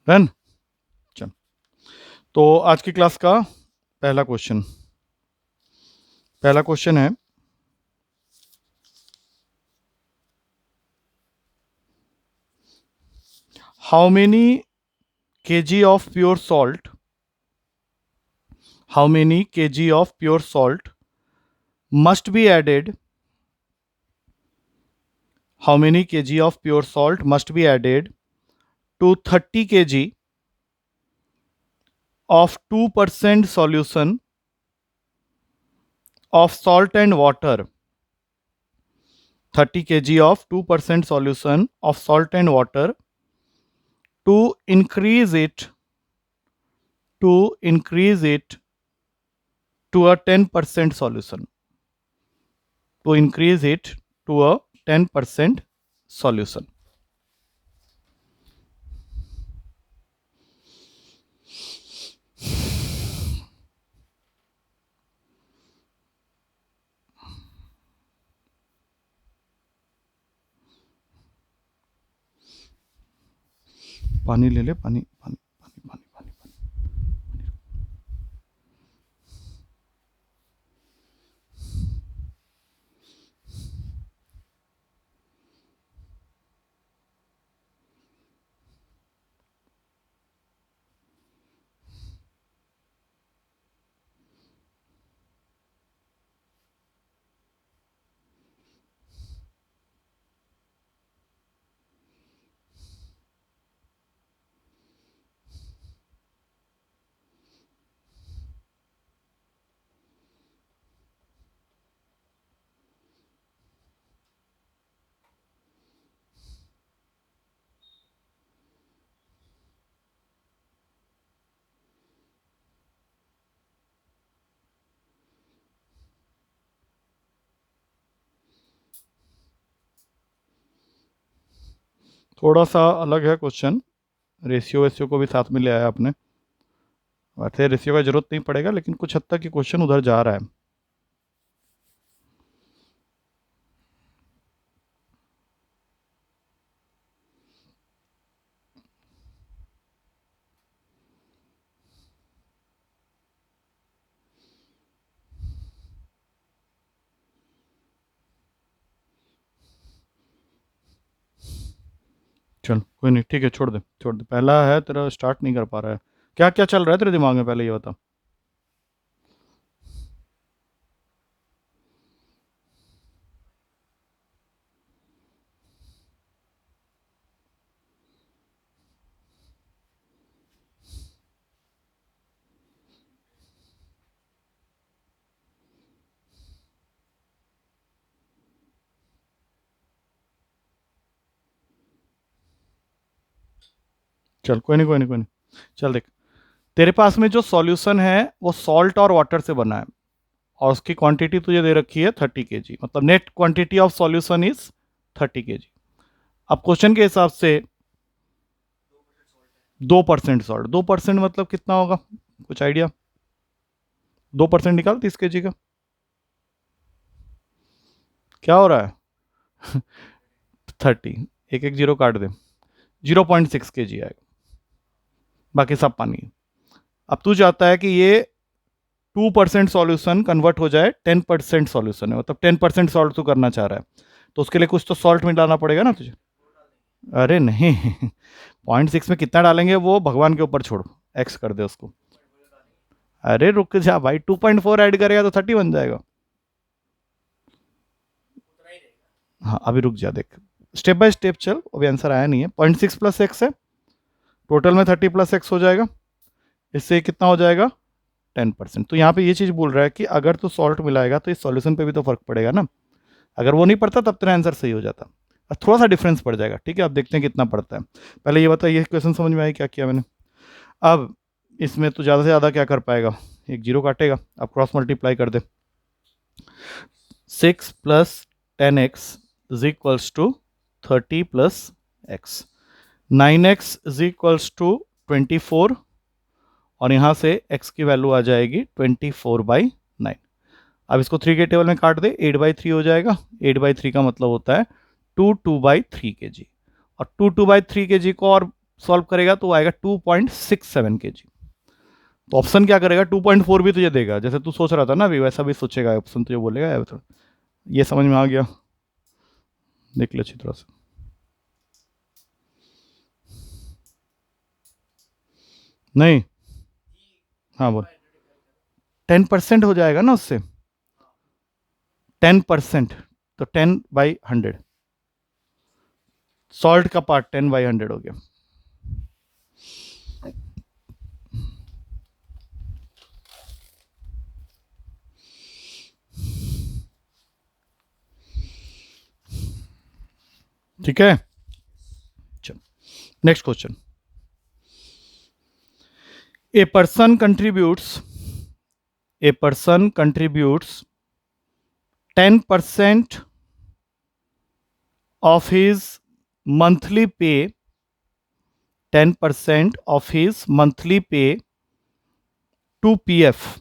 Done. चल, तो आज की क्लास का पहला क्वेश्चन है, how many kg of pure salt, how many kg of pure salt must be added, how many kg of pure salt must be added to 30 kg of 2% solution of salt and water, 30 kg of 2% solution of salt and water to increase it to a 10% solution, to increase it to a 10% solution. पानी ले ले, पानी पानी पानी पानी पानी पानी। थोड़ा सा अलग है क्वेश्चन, रेशियो वेशियो को भी साथ में ले आया आपने। वैसे रेशियो का जरूरत नहीं पड़ेगा, लेकिन कुछ हद तक ये क्वेश्चन उधर जा रहा है। चल कोई नहीं, ठीक है, छोड़ दे छोड़ दे। पहला है तेरा, स्टार्ट नहीं कर पा रहा है। क्या क्या चल रहा है तेरे दिमाग में, पहले ये बता। चल कोई नहीं कोई नहीं कोई नहीं। चल देख, तेरे पास में जो सॉल्यूशन है वो सॉल्ट और वाटर से बना है, और उसकी क्वांटिटी तुझे दे रखी है 30 kg, मतलब net quantity of solution is 30 kg। अब क्वेश्चन के हिसाब से 2% सॉल्ट, 2% मतलब कितना होगा, कुछ आइडिया? 2% निकाल 30 kg का, क्या हो रहा है? 30, एक एक जीरो काट दे, 0.6 kg आएगा, बाकी सब पानी है। अब तू चाहता है कि ये 2% सॉल्यूशन कन्वर्ट हो जाए 10% सॉल्यूशन है, मतलब 10% सॉल्ट तू करना चाह रहा है, तो उसके लिए कुछ तो सॉल्ट मिलाना पड़ेगा ना तुझे। अरे नहीं, 0.6 में कितना डालेंगे वो भगवान के ऊपर छोड़, एक्स कर दे उसको। अरे रुक जा भाई, 2.4 ऐड करेगा तो 30 बन जाएगा। हाँ अभी रुक जा, देख स्टेप बाय स्टेप चल, अभी आंसर आया नहीं है। 0.6 प्लस एक्स है, टोटल में 30 प्लस एक्स हो जाएगा, इससे कितना हो जाएगा 10%। तो यहाँ पे ये चीज़ बोल रहा है कि अगर तो सॉल्ट मिलाएगा तो इस सॉल्यूशन पे भी तो फर्क पड़ेगा ना। अगर वो नहीं पड़ता तब तेरा आंसर सही हो जाता, और थोड़ा सा डिफरेंस पड़ जाएगा। ठीक है, अब देखते हैं कितना पड़ता है। पहले ये बता, ये क्वेश्चन समझ में आई क्या किया मैंने? अब इसमें तो ज़्यादा से ज़्यादा क्या कर पाएगा, एक जीरो काटेगा। अब क्रॉस मल्टीप्लाई कर दे, 6 plus 10x is equals to 30 plus x, 9x is equals to 24, और यहाँ से x की वैल्यू आ जाएगी 24/9। अब इसको 3 के टेबल में काट दे, 8/3 हो जाएगा। 8/3 का मतलब होता है 2/3 kg, और 2/3 kg को और सॉल्व करेगा तो आएगा 2.67 kg। तो ऑप्शन क्या करेगा, 2.4 भी तुझे देगा, जैसे तू सोच रहा था ना अभी वैसा भी सोचेगा, ऑप्शन तुझे बोलेगा। तो ये समझ में आ गया, देख ले अच्छी तरह से। नहीं, हाँ बोल। 10% हो जाएगा ना उससे, 10%, तो 10/100, सॉल्ट का पार्ट 10/100 हो गया। ठीक है, चल next question. A person contributes 10% of his monthly pay 10% of his monthly pay to PF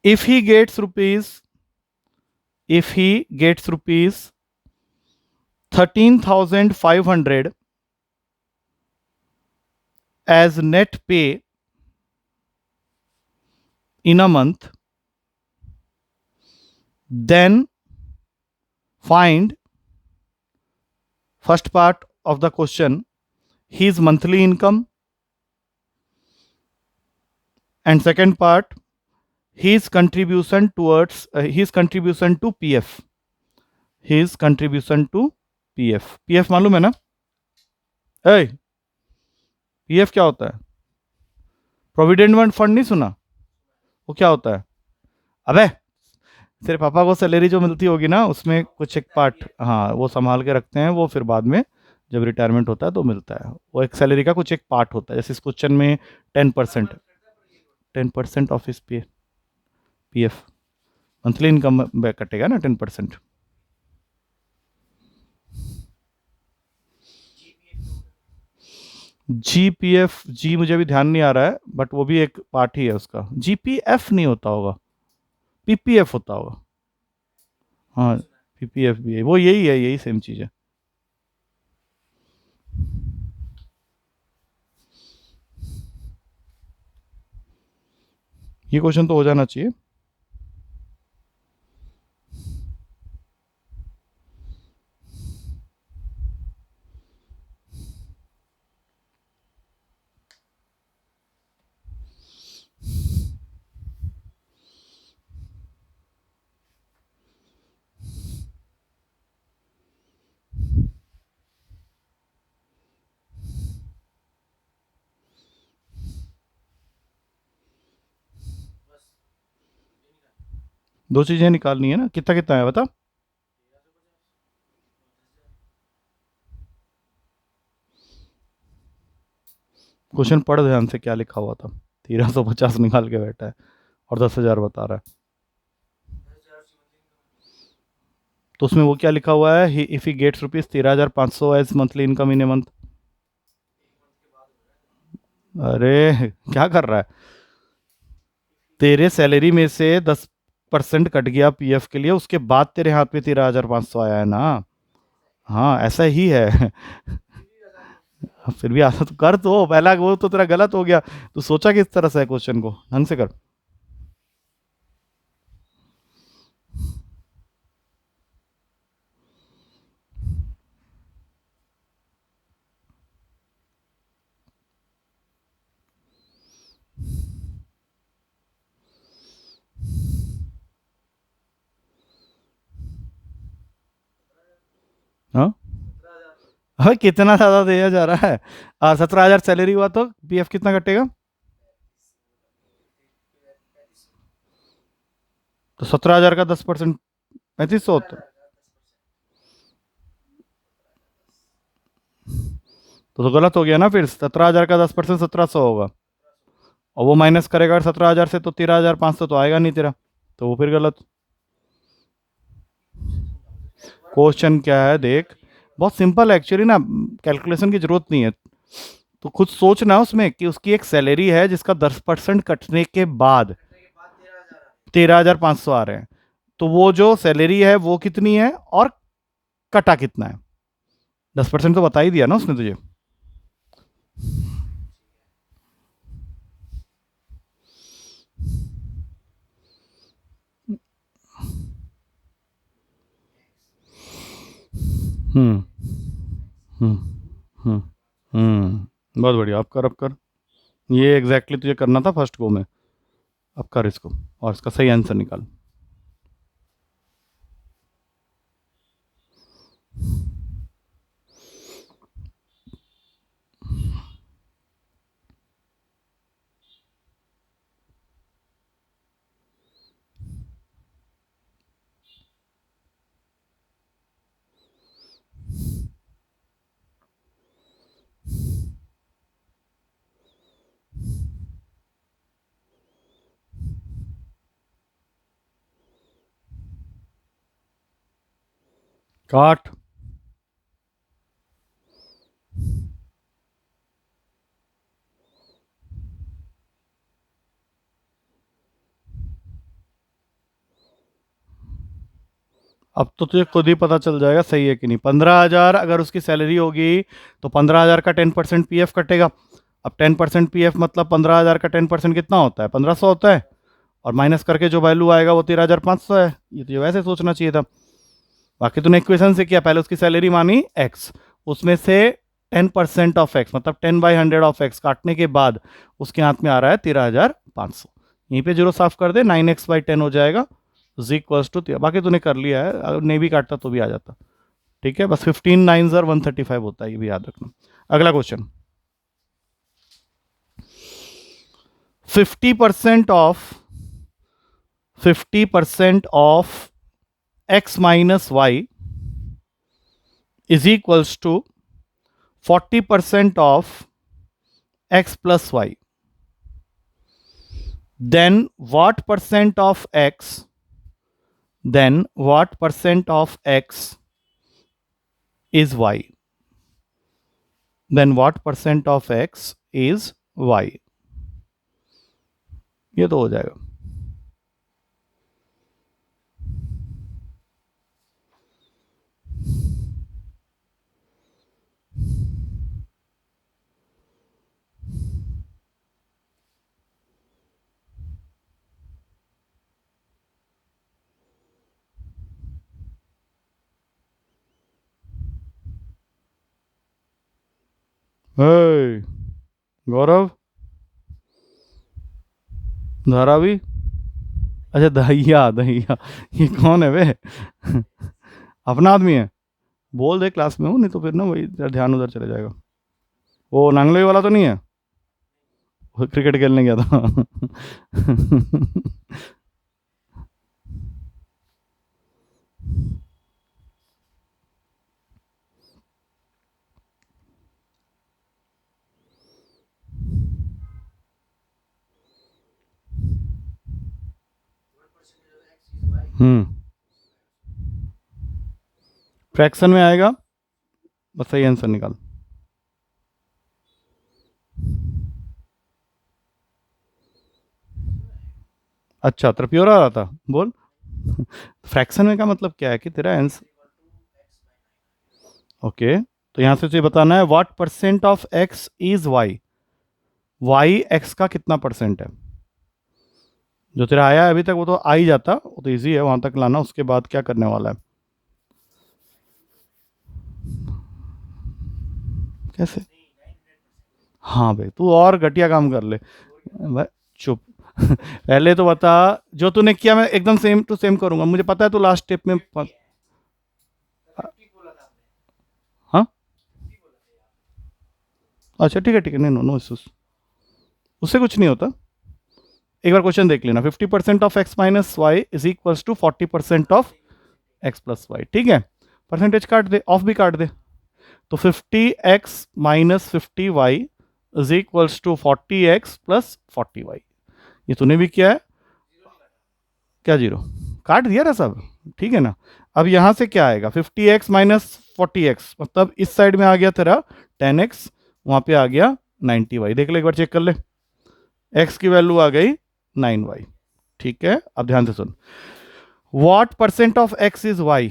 if he gets rupees 13,500 as net pay in a month, then find, first part of the question, his monthly income, and second part, his contribution towards his contribution to PF, his contribution to PF। PF मालूम है ना? PF क्या होता है? Provident fund नहीं सुना? वो क्या होता है? अबे तेरे पापा को सैलरी जो मिलती होगी ना उसमें कुछ एक पार्ट, हाँ वो संभाल के रखते हैं, वो फिर बाद में जब रिटायरमेंट होता है तो मिलता है। वो एक सैलरी का कुछ एक पार्ट होता है, जैसे इस क्वेश्चन में 10% ऑफ इस PF मंथली इनकम कटेगा ना 10%। GPF, जी मुझे भी ध्यान नहीं आ रहा है, बट वो भी एक पार्ट ही है उसका। GPF नहीं होता होगा, PPF होता होगा। हाँ PPF भी है, वो यही है, यही सेम चीज़ है। ये क्वेश्चन तो हो जाना चाहिए। दो चीजें निकालनी है ना, कितना कितना है बता। क्वेश्चन पढ़ ध्यान से, क्या लिखा हुआ था। 1350 निकाल के बैठा है और 10,000 बता रहा है। तो उसमें वो क्या लिखा हुआ है, if he gets rupees 13,500 as monthly income in a month. अरे क्या कर रहा है, तेरे सैलरी में से 10% कट गया PF के लिए, उसके बाद तेरे हाथ में 13,500 आया है ना। हाँ ऐसा ही है। फिर भी आधा तो कर, तो पहला वो तो तेरा गलत हो गया। तू सोचा किस तरह से है, क्वेश्चन को ढंग से कर। हाँ हाँ कितना ज्यादा दिया जा रहा है। 17,000 सैलरी हुआ तो PF कितना कटेगा? तो 17,000 का 10% 3500 होता है। तो गलत हो गया ना, फिर 17,000 का 10% 1,700 होगा, और वो माइनस करेगा 17,000 से, तो 13,500 तो आएगा नहीं तेरा, तो वो फिर गलत। क्वेश्चन क्या है देख, बहुत सिंपल है एक्चुअली ना, कैलकुलेशन की जरूरत नहीं है। तो खुद सोचना उसमें कि उसकी एक सैलरी है जिसका 10% कटने के बाद 13,500 आ रहे हैं, तो वो जो सैलरी है वो कितनी है और कटा कितना है, 10% तो बता ही दिया ना उसने तुझे। हम्म हम्म हम्म बहुत बढ़िया, अब कर। ये एग्जैक्टली तुझे करना था फर्स्ट गो में, अब कर इसको और इसका सही आंसर निकाल। काट। अब तो तुझे खुद ही पता चल जाएगा सही है कि नहीं। 15,000 अगर उसकी सैलरी होगी तो 15,000 का 10% पीएफ कटेगा। अब 10% पीएफ मतलब 15,000 का 10% कितना होता है? 1,500 होता है। और माइनस करके जो वैल्यू आएगा वो 13,500 है। ये तुझे वैसे सोचना चाहिए था। बाकी तूने इक्वेशन से किया, पहले उसकी सैलरी मानी एक्स, उसमें से 10% ऑफ एक्स मतलब 10/100 ऑफ एक्स काटने के बाद उसके हाथ में आ रहा है 13,500। यहीं पे जीरो साफ कर दे, 9x/10 हो जाएगा इज इक्वल्स टू। बाकी तूने कर लिया है, अगर नहीं भी काटता तो भी आ जाता। ठीक है, बस 15 9 135 होता है, ये भी याद रखना। अगला question, 50% of 50% of x minus y is equals to 40% of x plus y, then what percent of x is y? Then what percent of x is y? ये तो हो जाएगा। हे गौरव, धारावी, अच्छा दहिया दहिया, ये कौन है वे? अपना आदमी है? बोल दे क्लास में हूँ, नहीं तो फिर ना वही तेरा ध्यान उधर चले जाएगा। वो नांगलोई वाला तो नहीं है? वो क्रिकेट खेलने गया था। फ्रैक्शन में आएगा, बस सही आंसर निकाल। अच्छा तेरा प्योर आ रहा था, बोल। फ्रैक्शन में का मतलब क्या है कि तेरा आंसर, ओके, तो यहां से तुझे बताना है what percent of x is y. Y x का कितना परसेंट है? जो तेरा आया है अभी तक वो तो आ ही जाता, वो तो इजी है वहां तक लाना। उसके बाद क्या करने वाला है? कैसे? हाँ भाई, तू और घटिया काम कर ले भाई, चुप। पहले तो बता, जो तूने किया मैं एकदम सेम टू सेम करूंगा। मुझे पता है तू लास्ट स्टेप में हाँ, अच्छा ठीक है, नहीं नो नो इश्यूज, उससे कुछ नहीं होता। एक बार क्वेश्चन देख लेना, 50% of x minus y is equals to 40% of x plus y. ठीक है, परसेंटेज काट दे, ऑफ भी काट दे, तो 50x minus 50y is equals to 40x plus 40y। ये तूने भी किया है क्या? जीरो काट दिया ना सब, ठीक है ना। अब यहां से क्या आएगा? 50x माइनस 40x मतलब इस साइड में आ गया तेरा 10x, वहां पे आ गया 90y। देख ले एक बार, चेक कर ले, x की वैल्यू आ गई 9y। ठीक है, अब ध्यान से सुन, what percent of x is y।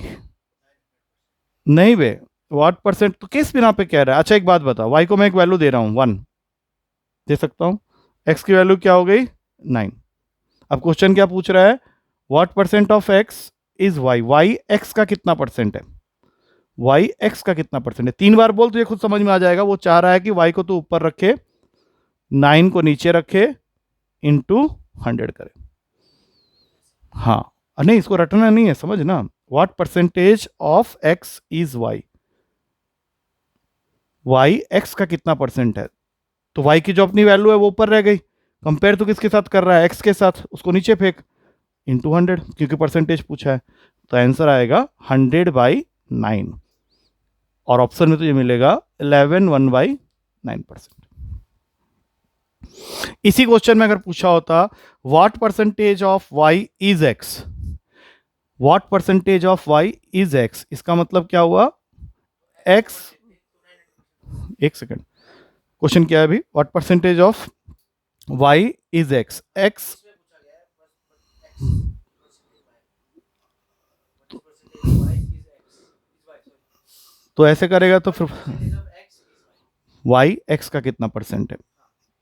नहीं बे, व्हाट परसेंट, तो किस बिना पे कह रहा है? अच्छा एक बात बता, वाई को मैं एक वैल्यू दे रहा हूँ 1 दे सकता हूँ, एक्स की वैल्यू क्या हो गई 9। अब क्वेश्चन क्या पूछ रहा है, what percent of x is y, y x का कितना परसेंट है, वाई एक्स का कितना परसेंट है। 3 बार बोल तो ये खुद समझ में आ जाएगा। वो चाह रहा है कि वाई को तो ऊपर रखे, 9 को नीचे रखे, इंटू 100 करे। हाँ, नहीं इसको रटना नहीं है, समझ ना। What percentage of x is y, y x का कितना परसेंट है, तो वाई की जो अपनी वैल्यू है वो ऊपर रह गई, कंपेयर तो किसके साथ कर रहा है, एक्स के साथ, उसको नीचे फेंक, इंटू 100 क्योंकि परसेंटेज पूछा है। तो आंसर आएगा 100/9, और ऑप्शन में तो ये मिलेगा 11 1/9%। इसी क्वेश्चन में अगर पूछा होता what percentage of y is x, what percentage of y is x, इसका मतलब क्या हुआ, एक्स, एक सेकेंड, क्वेश्चन क्या है अभी, what percentage of y is x, x, तो ऐसे करेगा तो फिर वाई एक्स का कितना परसेंट है।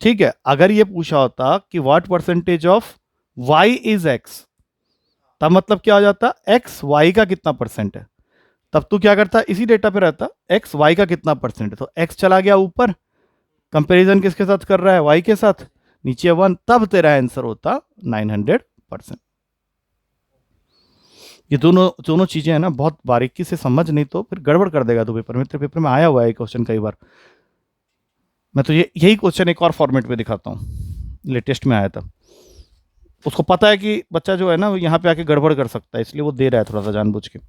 ठीक है, अगर ये पूछा होता कि what percentage of y is x, तब मतलब क्या हो जाता, एक्स वाई का कितना परसेंट है, तब तू क्या करता, इसी डेटा पे रहता, एक्स वाई का कितना परसेंट है, तो एक्स चला गया ऊपर, कंपैरिजन किसके साथ कर रहा है, वाई के साथ, नीचे 1, तब तेरा आंसर होता 900%। ये दोनों दोनों चीजें है ना, बहुत बारीकी से समझ, नहीं तो फिर गड़बड़ कर देगा तू पेपर में। तेरे पेपर में आया हुआ है क्वेश्चन कई बार। मैं तो ये यही क्वेश्चन एक और फॉर्मेट में दिखाता हूँ, लेटेस्ट में आया था। उसको पता है कि बच्चा जो है ना यहाँ पे आके गड़बड़ कर सकता है, इसलिए वो दे रहा है थोड़ा सा जानबूझ के।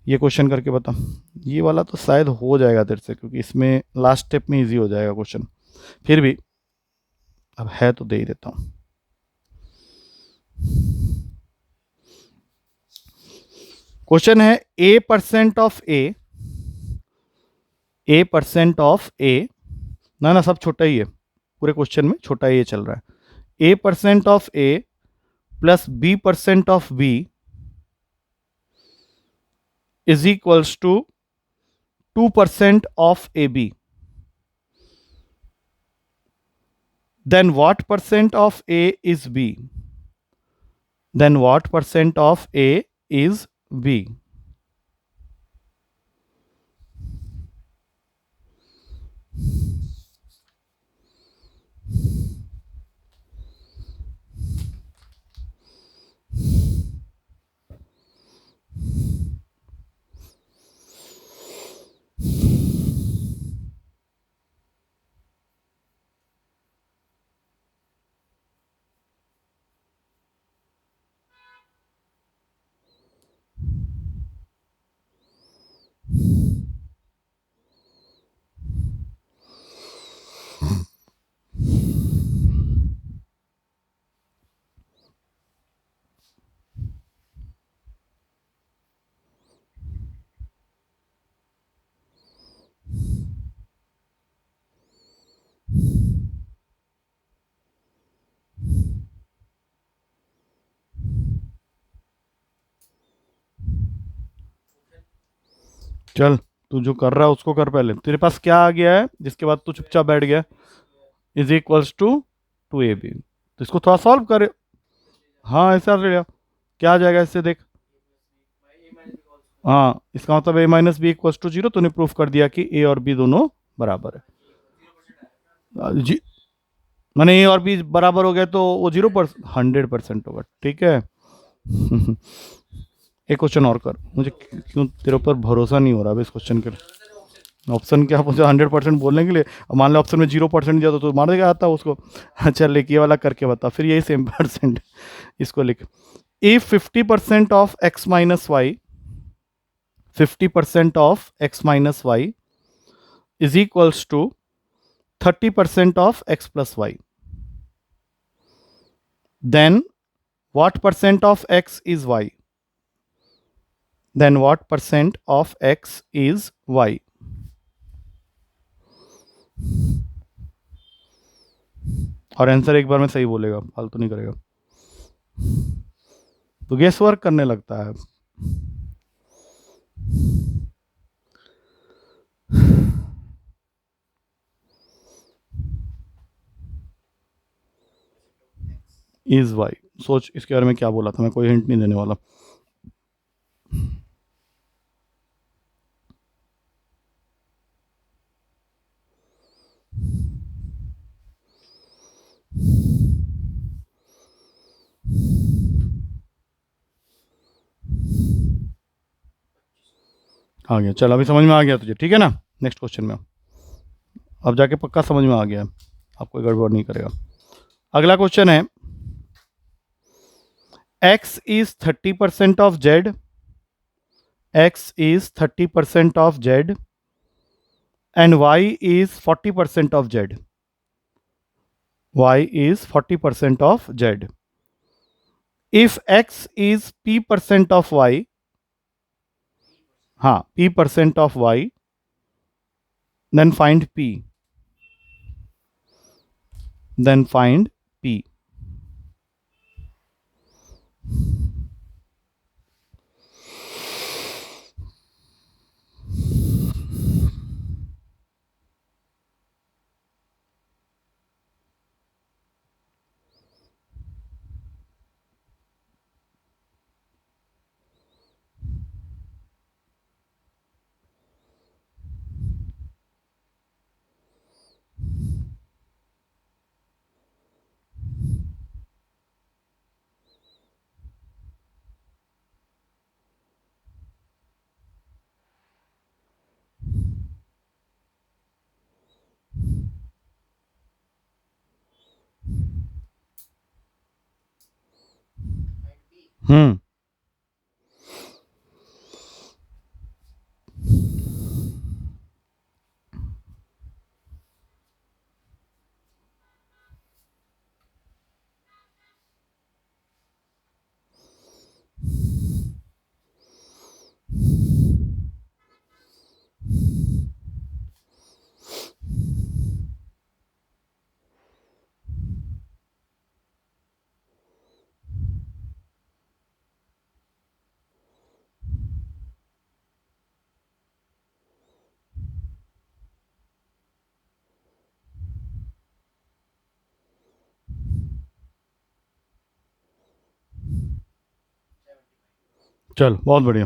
ये क्वेश्चन करके बता, ये वाला तो शायद हो जाएगा तेरे से, क्योंकि इसमें लास्ट स्टेप में इजी हो जाएगा क्वेश्चन, फिर भी अब है तो दे ही देता हूँ। क्वेश्चन है A% of A percent of A, ना ना सब छोटा ही है, पूरे क्वेश्चन में छोटा ए चल रहा है। A% of a plus B% of b is equals to 2% of a b, then what percent of A is B? Then what percent of A is B? चल, तू जो कर रहा है उसको कर पहले। तेरे पास क्या आ गया है जिसके बाद तू चुपचाप बैठ गया, इज इक्वल्स टू 2AB, तो इसको थोड़ा सॉल्व करे। हाँ ऐसा ले, क्या आ जाएगा इससे देख, हाँ इसका मतलब A-B = 0, तूने प्रूफ कर दिया कि ए और बी दोनों बराबर है। जी, मैंने ए और बी बराबर हो गया तो वो 100% होगा, ठीक है। एक क्वेश्चन और कर, मुझे क्यों तेरे ऊपर भरोसा नहीं हो रहा अभी इस क्वेश्चन के लिए। ऑप्शन क्या मुझे 100% बोलने के लिए, अब मान लो ऑप्शन में 0% दिया तो मार देगा आता उसको। अच्छा लिख, ये वाला करके बता, फिर यही सेम परसेंट, इसको लिख, if 50% of x minus y, 50% of x minus y is equals to 30% of x plus y, then what percent of x is y, then what percent of x is y? और answer एक बार में सही बोलेगा, फालतू नहीं करेगा, तो guess work करने लगता है। Is y. सोच इसके बारे में क्या बोला था, मैं कोई हिंट नहीं देने वाला। आ गया, चल अभी समझ में आ गया तुझे, ठीक है ना। नेक्स्ट क्वेश्चन में अब जाके पक्का समझ में आ गया, आप कोई गड़बड़ नहीं करेगा। अगला क्वेश्चन है, x is 30% of z, x is 30% of z and y is 40% of z, y is 40% of z. If x is p% of y, हाँ p% of y, then find p, then find p. हम्म चल बहुत बढ़िया।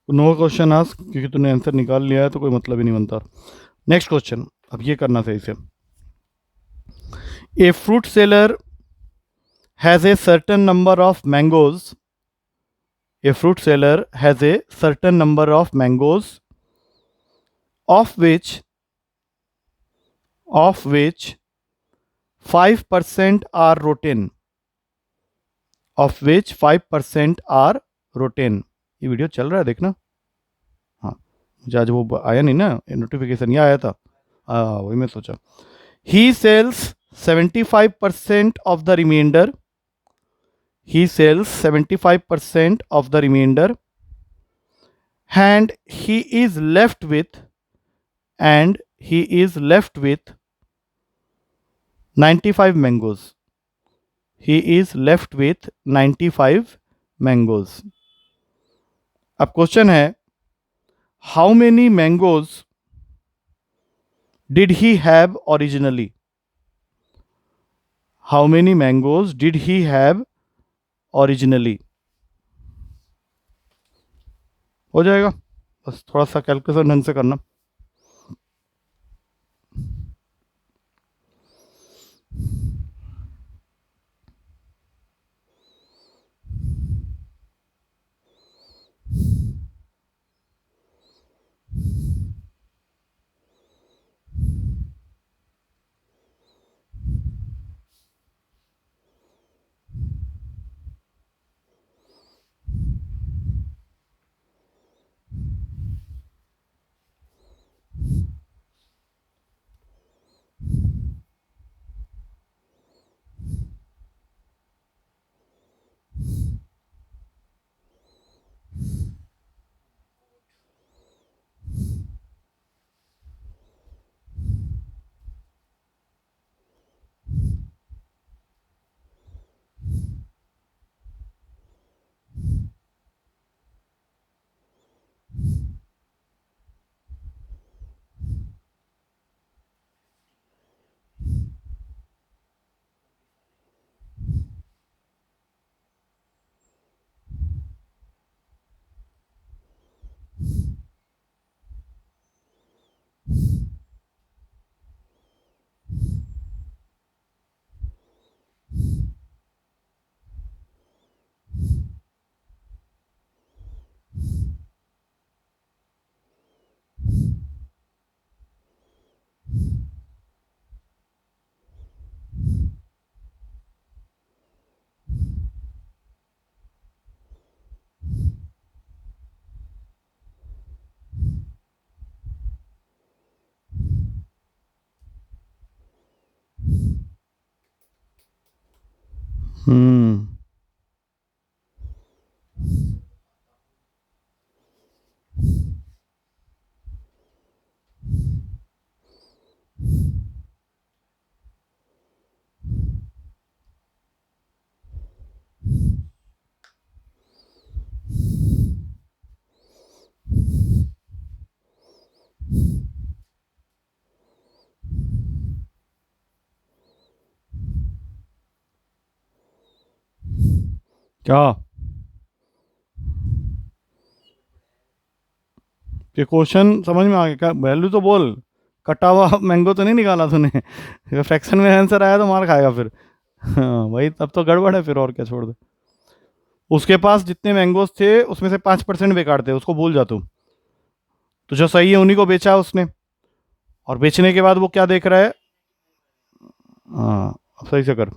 No question ask, क्योंकि तूने answer निकाल लिया है तो कोई मतलब ही नहीं बनता। नेक्स्ट क्वेश्चन, अब ये करना सही से। A fruit seller has a certain number of mangoes, a fruit seller has a certain number of mangoes of which 5% are rotten, of which 5% are rotten। ये वीडियो चल रहा है देखना। हाँ, मुझे आज वो आया नहीं ना, नोटिफिकेशन, ये आया था। वही मैं सोचा। he sells 75% of the remainder, he sells 75% of the remainder and he is left with, and he is left with 95 mangoes, he is left with 95 mangoes। अब क्वेश्चन है, how many mangoes did he have originally, how many mangoes did he have originally. हो जाएगा, बस थोड़ा सा calculation ढंग से करना। हम्म क्या ये क्वेश्चन समझ में आ गया क्या? वैल्यू तो बोल, कटा हुआ मैंगो तो नहीं निकाला तूने फ्रैक्शन में आंसर आया तो मार खाएगा फिर। हाँ वही, तब तो गड़बड़ है फिर, और क्या, छोड़ दे। उसके पास जितने मैंगोज थे उसमें से 5% बेकार थे, उसको भूल जा तू। तो जो सही है उन्हीं को बेचा उसने, और बेचने के बाद वो क्या देख रहा है। हाँ अब सही से कर।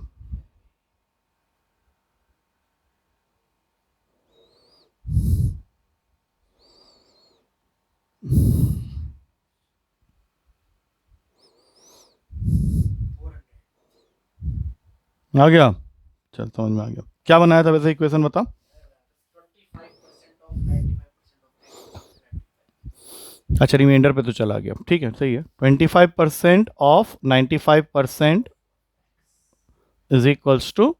आ गया, चल समझ में आ गया। क्या बनाया था वैसे, इक्वेशन बता। अच्छा रिमाइंडर पे तो चला गया, ठीक है सही है। 25% ऑफ 95% इज इक्वल्स टू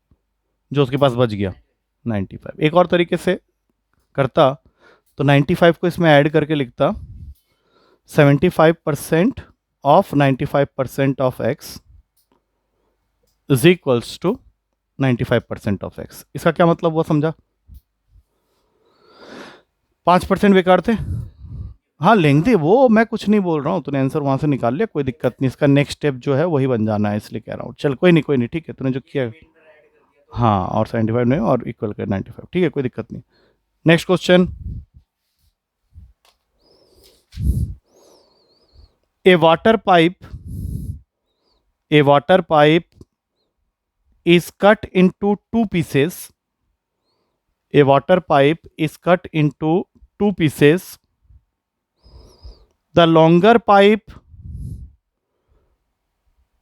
जो उसके पास बच गया 95। एक और तरीके से करता तो 95 को इसमें ऐड करके लिखता 75% of 95% of x is equals to 95% of x. इसका क्या मतलब हुआ समझा? 5% बेकार थे। हाँ लेंगे वो, मैं कुछ नहीं बोल रहा हूँ, तूने आंसर वहां से निकाल लिया, कोई दिक्कत नहीं। इसका नेक्स्ट स्टेप जो है वही बन जाना है, इसलिए कह रहा हूँ। चल कोई नहीं, कोई नहीं, ठीक है तूने जो किया। हाँ और 75 नहीं और इक्वल कर 95, ठीक है कोई दिक्कत नहीं। Next question. A water pipe, a water pipe is cut into two pieces. A water pipe is cut into two pieces. The longer pipe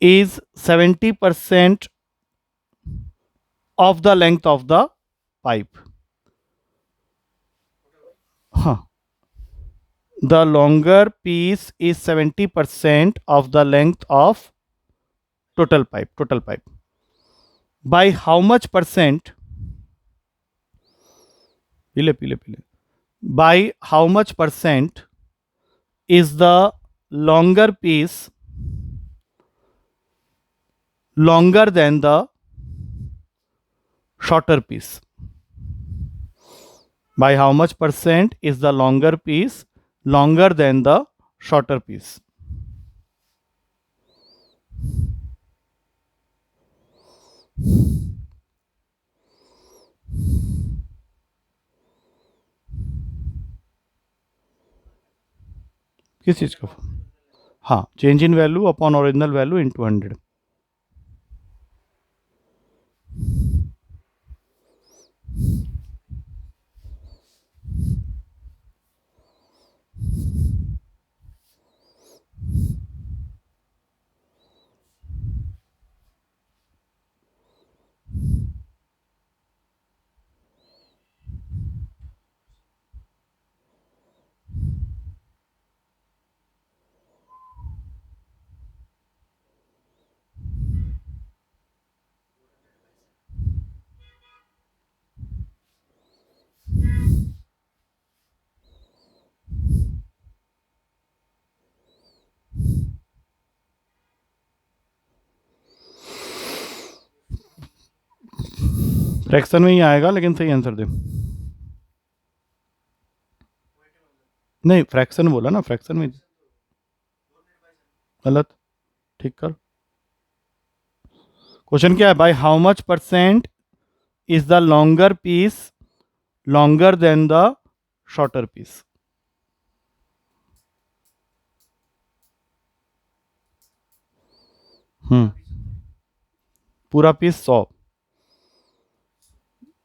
is 70% of the length of the pipe. Huh. The longer piece is 70% of the length of total pipe. Total pipe. By how much percent? Pile, pile, pile. By how much percent is the longer piece longer than the shorter piece? By how much percent is the longer piece longer than the shorter piece? किस चीज का? हाँ, change in value upon original value into 100। Fraction में ही आएगा, लेकिन सही answer दे। नहीं fraction बोला ना, फ्रैक्शन में गलत, ठीक कर। क्वेश्चन क्या है? By how much percent is the longer piece longer than the shorter piece? पूरा पीस 100।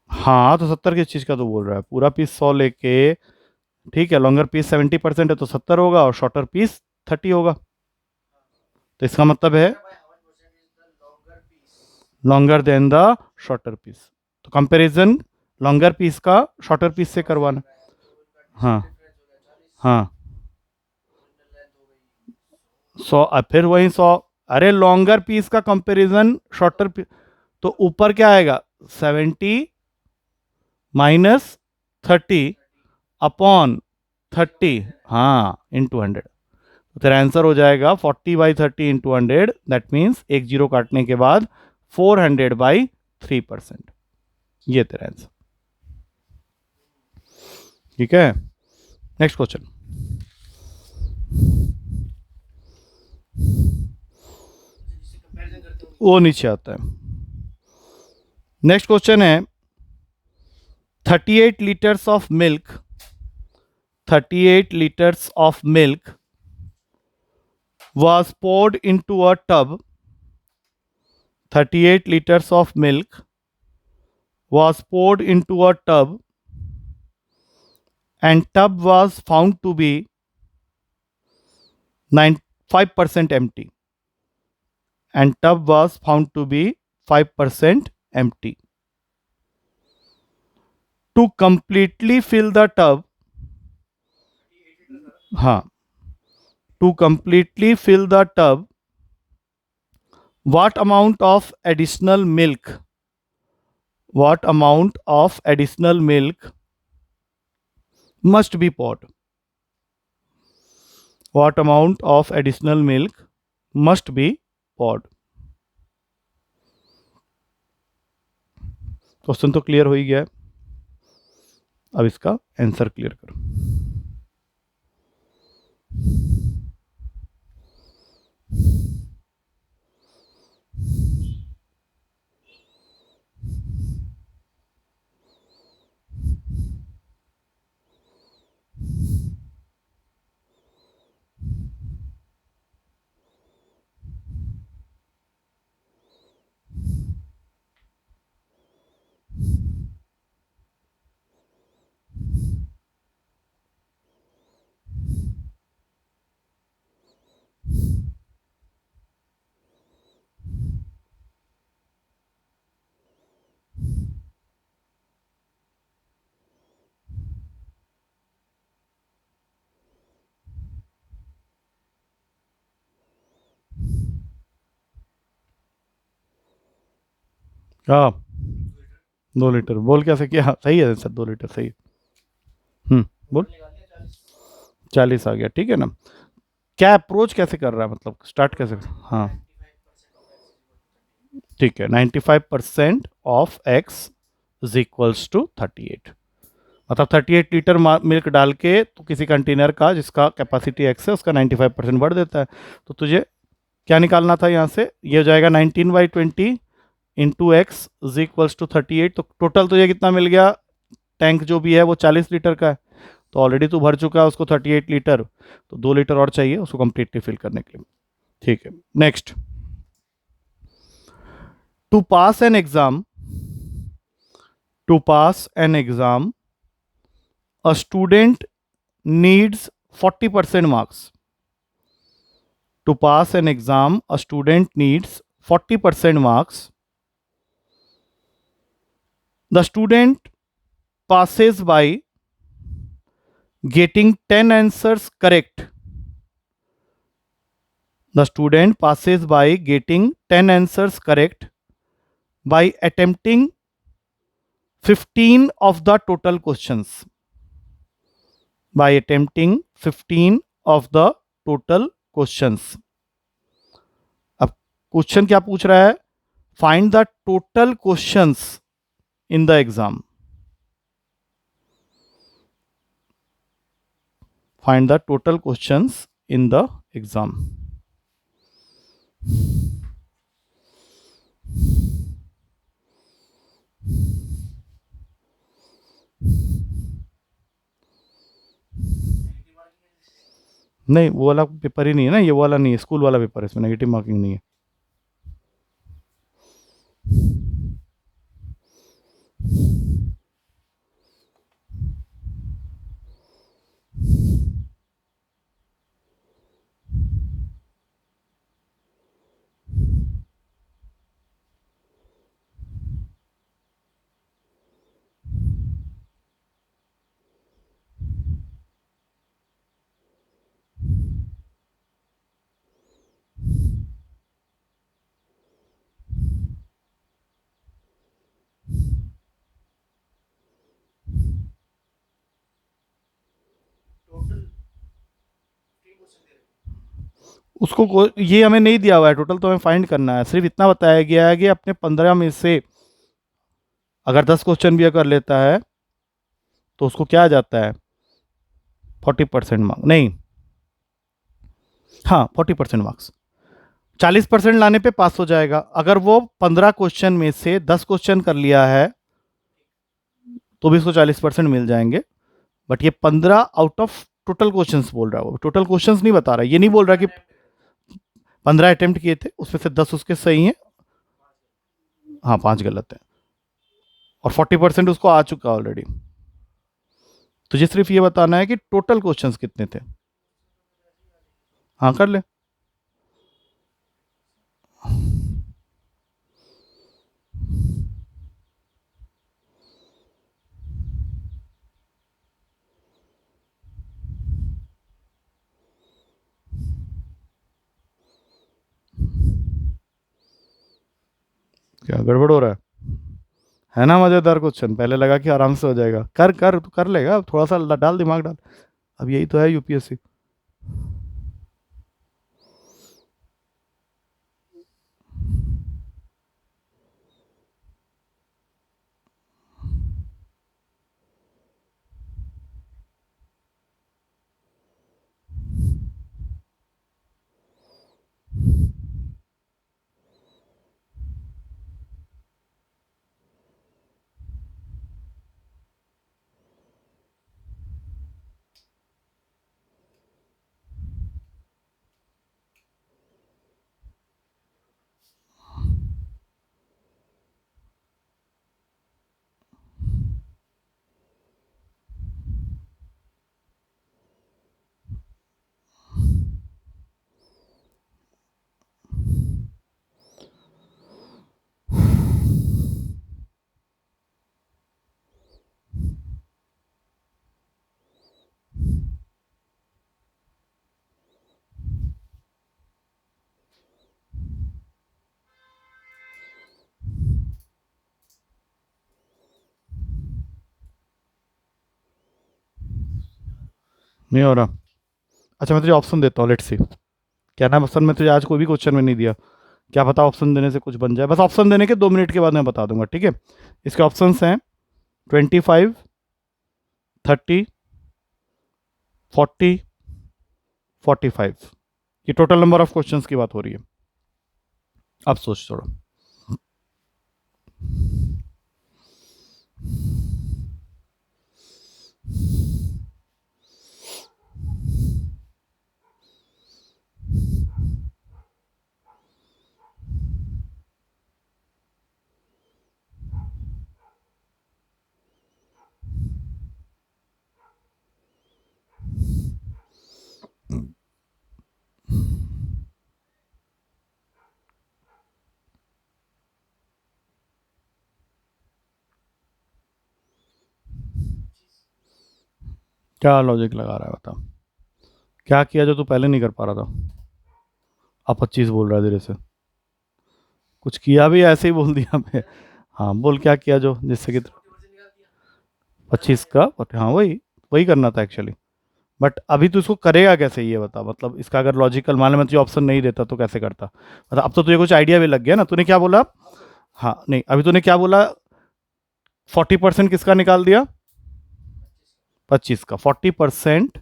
हाँ तो 70 किस चीज का तो बोल रहा है? पूरा पीस 100 लेके, ठीक है, लॉन्गर पीस 70% है तो 70 होगा, और शॉर्टर पीस 30 होगा। तो इसका मतलब है longer than the shorter piece, तो कंपैरिजन लॉन्गर पीस का शॉर्टर पीस से करवाना। हाँ हाँ, 100, फिर वही 100। अरे लॉन्गर पीस का कंपैरिजन शॉर्टर पीस, तो ऊपर क्या आएगा, 70 माइनस 30 अपॉन 30, हाँ, इंटू 100। तो तेरा आंसर हो जाएगा 40/30 इंटू 100, दैट मीन्स एक जीरो काटने के बाद 400/3%। ये तेरा आंसर। ठीक है, नेक्स्ट क्वेश्चन। वो नीचे आता है। नेक्स्ट क्वेश्चन है 38 litres of milk, 38 liters of milk was poured into a tub, 38 liters of milk was poured into a tub, and tub was found to be 5% empty, and tub was found to be 5% empty. To completely fill the tub, हाँ, to completely fill the tub, what amount of additional milk, what amount of additional milk must be poured? What amount of additional milk must be poured? Question तो clear हो ही गया है, अब इसका answer clear करो। हाँ, 2 litre बोल कैसे किया, सही है सर, 2 लीटर सही है। बोल, 40 आ गया, ठीक है ना। क्या अप्रोच कैसे कर रहा है, मतलब स्टार्ट कैसे, हाँ ठीक है, 95% of x is equals to 38, मतलब 38 लीटर मिल्क डाल के तो किसी कंटेनर का जिसका कैपेसिटी एक्स है उसका 95% बढ़ देता है। तो तुझे क्या निकालना था यहाँ से, ये हो जाएगा 19/20 into x is equals to 38। तो टोटल तुझे कितना मिल गया, टैंक जो भी है वो 40 लीटर का है, तो ऑलरेडी तू भर चुका है उसको 38 लीटर, तो 2 लीटर और चाहिए उसको कंप्लीटली फिल करने के लिए। ठीक है, next. To pass an exam, to pass an exam a student needs 40% marks. To pass an exam, a student needs 40% marks. The student passes by getting 10 answers correct. The student passes by getting 10 answers correct by attempting 15 of the total questions. By attempting 15 of the total questions. अब question क्या पूछ रहा है, find the total questions in the exam, find the total questions in the exam. नहीं, वो वाला paper ही नहीं है ना, ये वाला नहीं है, स्कूल वाला पेपर है, इसमें नेगेटिव मार्किंग नहीं है। ये हमें नहीं दिया हुआ है टोटल, तो हमें फाइंड करना है। सिर्फ इतना बताया गया है कि अपने 15 में से अगर 10 क्वेश्चन भी अगर लेता है तो उसको क्या आ जाता है, 40% मार्क्स, नहीं, हाँ 40% मार्क्स। 40% लाने पे पास हो जाएगा। अगर वो 15 क्वेश्चन में से 10 क्वेश्चन कर लिया है तो भी उसको 40% मिल जाएंगे। बट ये 15 आउट ऑफ टोटल क्वेश्चंस बोल रहा है, वो टोटल क्वेश्चंस नहीं बता रहा, ये नहीं बोल रहा कि 15 अटेम्प्ट किए थे उसमें से 10 उसके सही हैं, हाँ 5 गलत है, और 40% उसको आ चुका ऑलरेडी। तुझे सिर्फ ये बताना है कि टोटल क्वेश्चंस कितने थे। हाँ कर ले। क्या गड़बड़ हो रहा है ना? मजेदार क्वेश्चन, पहले लगा कि आराम से हो जाएगा। कर कर तू कर लेगा, थोड़ा सा डाल, दिमाग डाल। अब यही तो है यूपीएससी। नहीं हो रहा। अच्छा मैं तुझे ऑप्शन देता हूँ, लेट्स सी। क्या नाम, ऑप्शन में तुझे आज कोई भी क्वेश्चन में नहीं दिया, क्या पता ऑप्शन देने से कुछ बन जाए। बस ऑप्शन देने के 2 मिनट के बाद मैं बता दूंगा, ठीक है? इसके ऑप्शंस हैं 25, 30, 40, 45। ये टोटल नंबर ऑफ क्वेश्चंस की बात हो रही है। अब सोच थोड़ा। क्या लॉजिक लगा रहा है बता? क्या किया जो तू पहले नहीं कर पा रहा था? अब 25 बोल रहा है धीरे से। कुछ किया भी ऐसे ही बोल दिया मैं। हाँ बोल, क्या किया जो जिससे कि 25 का, बट हाँ वही वही करना था एक्चुअली। बट अभी तू इसको करेगा कैसे ये बता, मतलब इसका अगर लॉजिकल, मान लो मैं तुझे ऑप्शन नहीं देता तो कैसे करता? मतलब अब तो तुझे कुछ आइडिया भी लग गया ना। तूने क्या बोला? हाँ नहीं, अभी तूने क्या बोला? 40% किसका निकाल दिया? 25 का। 40%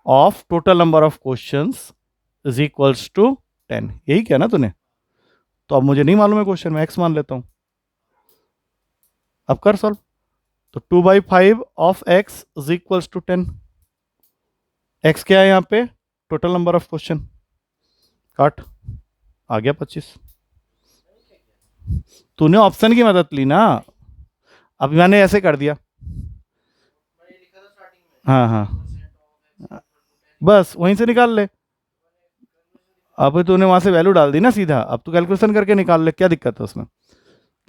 of total number of questions is equals to 10, यही क्या ना तूने? तो अब मुझे नहीं मालूम है क्वेश्चन, मैं एक्स मान लेता हूं। अब कर सॉल्व। तो 2/5 of x is equals to 10। X क्या है यहाँ पे? Total number of question. काट, आ गया 25। तूने ऑप्शन की मदद ली ना। अब मैंने ऐसे कर दिया। हाँ हाँ, बस वहीं से निकाल ले। अब तूने वहां से वैल्यू डाल दी ना सीधा, अब तू कैलकुलेशन करके निकाल ले, क्या दिक्कत है उसमें?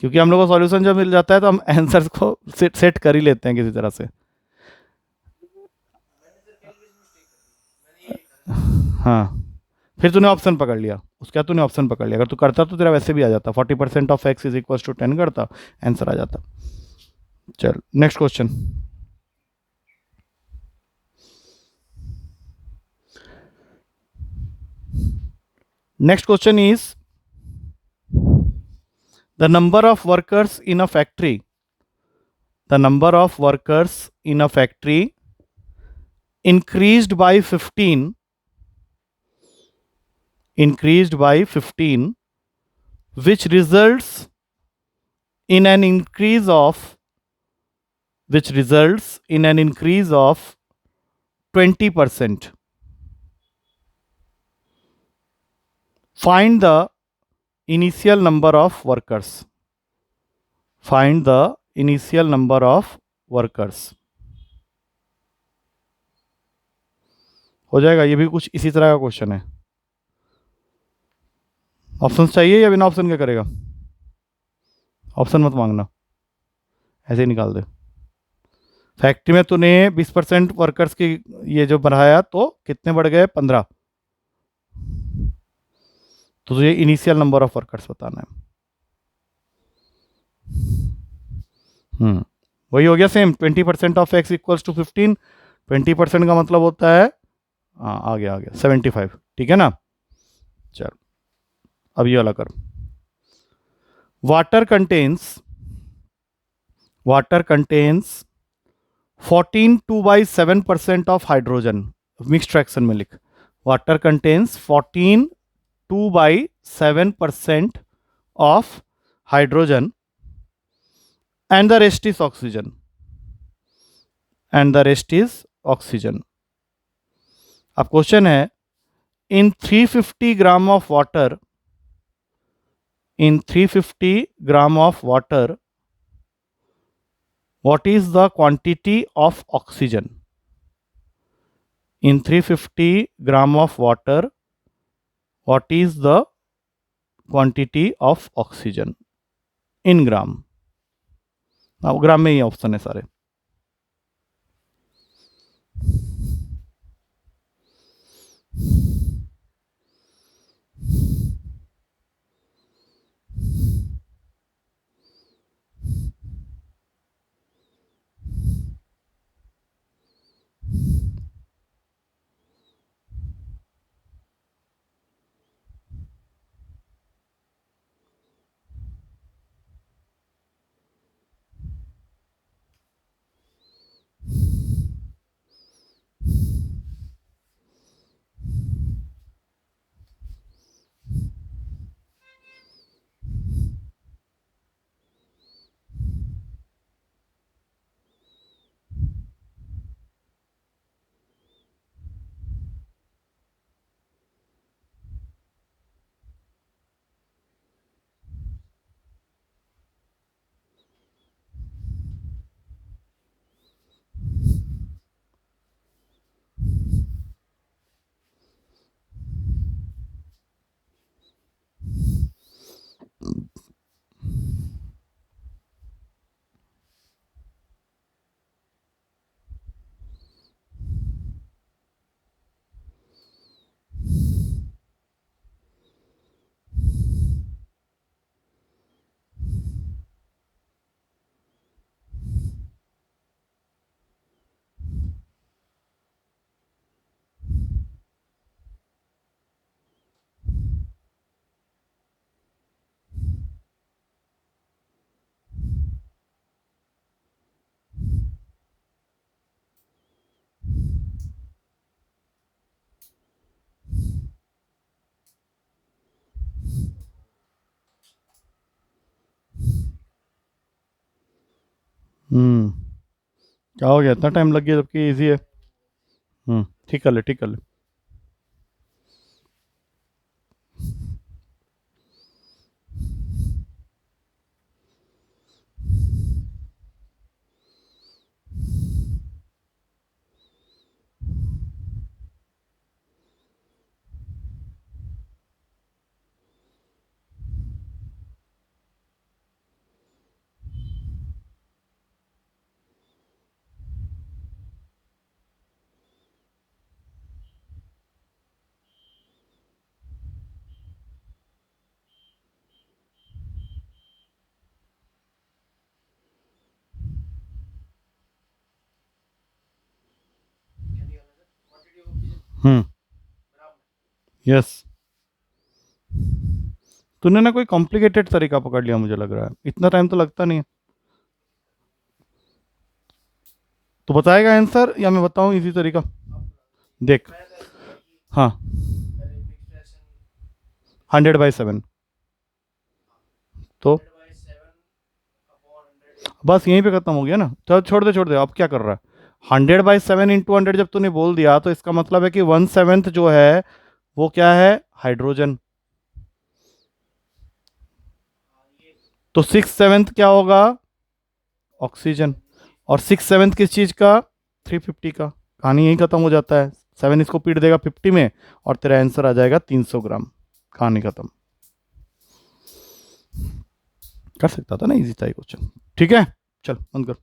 क्योंकि हम लोग को सॉल्यूशन जब मिल जाता है तो हम आंसर्स को सेट कर ही लेते हैं किसी तरह से। हाँ, फिर तूने ऑप्शन पकड़ लिया, उसके बाद तूने ऑप्शन पकड़ लिया। अगर तू करता तो तेरा वैसे भी आ जाता, 40% of x is equal to 10 करता, आंसर आ जाता। चल next question. Next question is the number of workers in a factory. The number of workers in a factory increased by 15, which results in an increase of 20%. Find the initial number of workers. Find the initial number of workers. हो जाएगा, ये भी कुछ इसी तरह का question है. Option चाहिए या बिना ऑप्शन के करेगा? ऑप्शन मत मांगना, ऐसे ही निकाल दे. फैक्ट्री में तूने 20% वर्कर्स की ये जो बढ़ाया तो कितने बढ़ गए? 15. तो तुझे इनिशियल नंबर ऑफ वर्कर्स बताना है. वही हो गया same. 20% of x equals to 15. 20% का मतलब होता है, हाँ आ गया 75. ठीक है ना. चल अब ये वाला कर. Water contains 14.2/7% of hydrogen. Mixed fraction में लिख. Water contains 14.2/7% of hydrogen and the rest is oxygen. अब क्वेश्चन है, in 350 gram of water, what is the quantity of oxygen? In 350 gram of water, what is the quantity of oxygen in ग्राम? ग्राम में ही option है सारे. क्या हो गया? इतना time लग गया जबकि इजी है. ठीक कर ले. यस, तूने ना कोई कॉम्प्लिकेटेड तरीका पकड़ लिया, मुझे लग रहा है इतना टाइम तो लगता नहीं है। तो बताएगा आंसर या मैं बताऊं इजी तरीका? देख, हाँ, 100/7, तो बस यहीं पे खत्म हो गया ना। चल छोड़ दे छोड़ दे, अब क्या कर रहा है? 100/7 इंटू 100 जब तूने बोल दिया तो इसका मतलब है कि 1/7 जो है वो क्या है? हाइड्रोजन। तो 6/7 क्या होगा? ऑक्सीजन। और 6/7 किस चीज का? 350 का। कहानी यही खत्म हो जाता है। 7 इसको पीट देगा 50 में और तेरा आंसर आ जाएगा 300 ग्राम। कहानी खत्म। कर सकता था ना, इजी था ये क्वेश्चन। ठीक है, चल बंद कर।